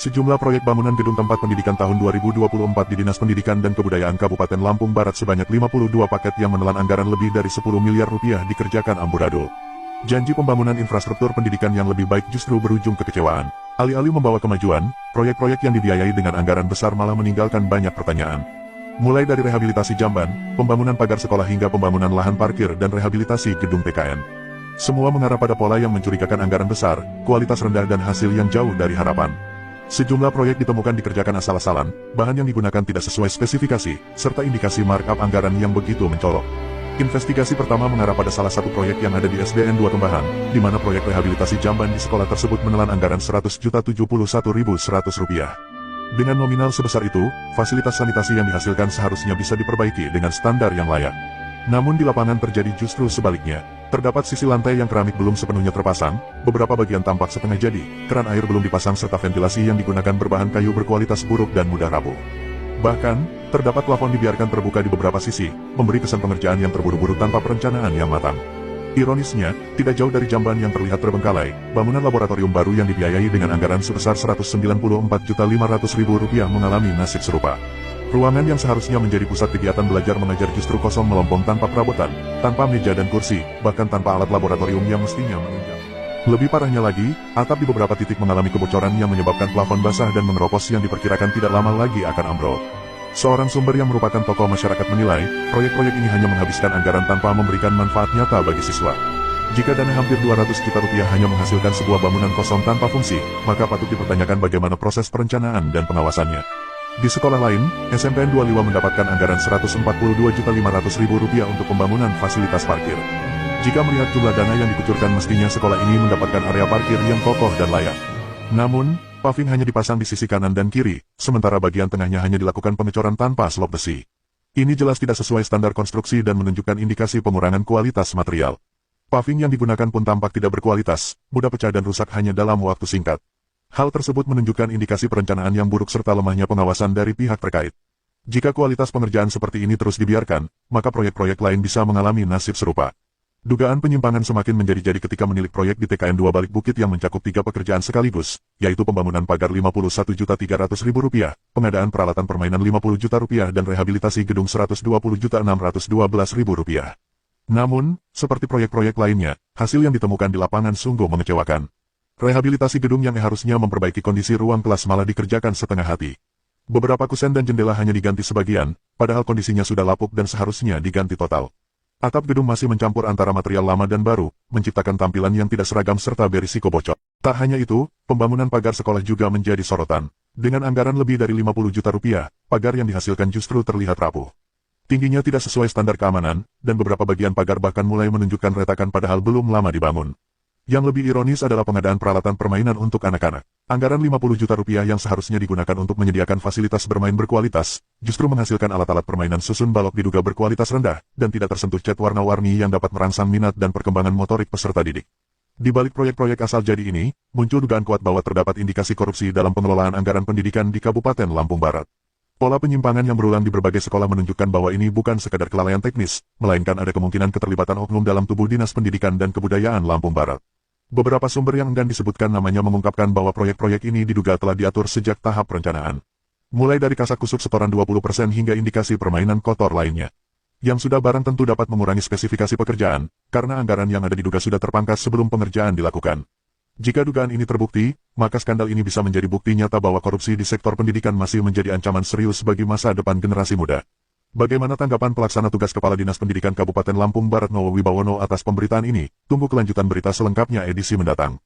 Sejumlah proyek bangunan gedung tempat pendidikan tahun 2024 di Dinas Pendidikan dan Kebudayaan Kabupaten Lampung Barat sebanyak 52 paket yang menelan anggaran lebih dari 10 miliar rupiah dikerjakan amburadul. Janji pembangunan infrastruktur pendidikan yang lebih baik justru berujung kekecewaan. Alih-alih membawa kemajuan, proyek-proyek yang dibiayai dengan anggaran besar malah meninggalkan banyak pertanyaan. Mulai dari rehabilitasi jamban, pembangunan pagar sekolah hingga pembangunan lahan parkir dan rehabilitasi gedung PKN. Semua mengarah pada pola yang mencurigakan anggaran besar, kualitas rendah dan hasil yang jauh dari harapan. Sejumlah proyek ditemukan dikerjakan asal-asalan, bahan yang digunakan tidak sesuai spesifikasi, serta indikasi markup anggaran yang begitu mencolok. Investigasi pertama mengarah pada salah satu proyek yang ada di SDN 2 Kembahan, di mana proyek rehabilitasi jamban di sekolah tersebut menelan anggaran Rp100.071.100. Dengan nominal sebesar itu, fasilitas sanitasi yang dihasilkan seharusnya bisa diperbaiki dengan standar yang layak. Namun di lapangan terjadi justru sebaliknya. Terdapat sisi lantai yang keramik belum sepenuhnya terpasang, beberapa bagian tampak setengah jadi, keran air belum dipasang serta ventilasi yang digunakan berbahan kayu berkualitas buruk dan mudah rapuh. Bahkan, terdapat plafon dibiarkan terbuka di beberapa sisi, memberi kesan pengerjaan yang terburu-buru tanpa perencanaan yang matang. Ironisnya, tidak jauh dari jamban yang terlihat terbengkalai, bangunan laboratorium baru yang dibiayai dengan anggaran sebesar Rp194.500.000 mengalami nasib serupa. Ruangan yang seharusnya menjadi pusat kegiatan belajar mengajar justru kosong melompong tanpa perabotan, tanpa meja dan kursi, bahkan tanpa alat laboratorium yang mestinya menunjang. Lebih parahnya lagi, atap di beberapa titik mengalami kebocoran yang menyebabkan plafon basah dan mengeropos yang diperkirakan tidak lama lagi akan ambrol. Seorang sumber yang merupakan tokoh masyarakat menilai, proyek-proyek ini hanya menghabiskan anggaran tanpa memberikan manfaat nyata bagi siswa. Jika dana hampir 200 juta rupiah hanya menghasilkan sebuah bangunan kosong tanpa fungsi, maka patut dipertanyakan bagaimana proses perencanaan dan pengawasannya. Di sekolah lain, SMPN 25 mendapatkan anggaran Rp142.500.000 untuk pembangunan fasilitas parkir. Jika melihat jumlah dana yang dikucurkan mestinya sekolah ini mendapatkan area parkir yang kokoh dan layak. Namun, paving hanya dipasang di sisi kanan dan kiri, sementara bagian tengahnya hanya dilakukan pengecoran tanpa slop besi. Ini jelas tidak sesuai standar konstruksi dan menunjukkan indikasi pengurangan kualitas material. Paving yang digunakan pun tampak tidak berkualitas, mudah pecah dan rusak hanya dalam waktu singkat. Hal tersebut menunjukkan indikasi perencanaan yang buruk serta lemahnya pengawasan dari pihak terkait. Jika kualitas pengerjaan seperti ini terus dibiarkan, maka proyek-proyek lain bisa mengalami nasib serupa. Dugaan penyimpangan semakin menjadi-jadi ketika menilik proyek di TKN 2 Balik Bukit yang mencakup 3 pekerjaan sekaligus, yaitu pembangunan pagar Rp51.300.000, pengadaan peralatan permainan Rp50 juta dan rehabilitasi gedung Rp120.612.000. Namun, seperti proyek-proyek lainnya, hasil yang ditemukan di lapangan sungguh mengecewakan. Rehabilitasi gedung yang harusnya memperbaiki kondisi ruang kelas malah dikerjakan setengah hati. Beberapa kusen dan jendela hanya diganti sebagian, padahal kondisinya sudah lapuk dan seharusnya diganti total. Atap gedung masih mencampur antara material lama dan baru, menciptakan tampilan yang tidak seragam serta berisiko bocor. Tak hanya itu, pembangunan pagar sekolah juga menjadi sorotan. Dengan anggaran lebih dari Rp50 juta, pagar yang dihasilkan justru terlihat rapuh. Tingginya tidak sesuai standar keamanan, dan beberapa bagian pagar bahkan mulai menunjukkan retakan padahal belum lama dibangun. Yang lebih ironis adalah pengadaan peralatan permainan untuk anak-anak. Anggaran Rp50 juta yang seharusnya digunakan untuk menyediakan fasilitas bermain berkualitas, justru menghasilkan alat-alat permainan susun balok diduga berkualitas rendah, dan tidak tersentuh cat warna-warni yang dapat merangsang minat dan perkembangan motorik peserta didik. Di balik proyek-proyek asal jadi ini, muncul dugaan kuat bahwa terdapat indikasi korupsi dalam pengelolaan anggaran pendidikan di Kabupaten Lampung Barat. Pola penyimpangan yang berulang di berbagai sekolah menunjukkan bahwa ini bukan sekadar kelalaian teknis, melainkan ada kemungkinan keterlibatan oknum dalam tubuh Dinas Pendidikan dan Kebudayaan Lampung Barat. Beberapa sumber yang enggan disebutkan namanya mengungkapkan bahwa proyek-proyek ini diduga telah diatur sejak tahap perencanaan. Mulai dari kasakusuk setoran 20% hingga indikasi permainan kotor lainnya. Yang sudah barang tentu dapat mengurangi spesifikasi pekerjaan, karena anggaran yang ada diduga sudah terpangkas sebelum pengerjaan dilakukan. Jika dugaan ini terbukti, maka skandal ini bisa menjadi bukti nyata bahwa korupsi di sektor pendidikan masih menjadi ancaman serius bagi masa depan generasi muda. Bagaimana tanggapan pelaksana tugas Kepala Dinas Pendidikan Kabupaten Lampung Barat Nowo Wibawono atas pemberitaan ini? Tunggu kelanjutan berita selengkapnya edisi mendatang.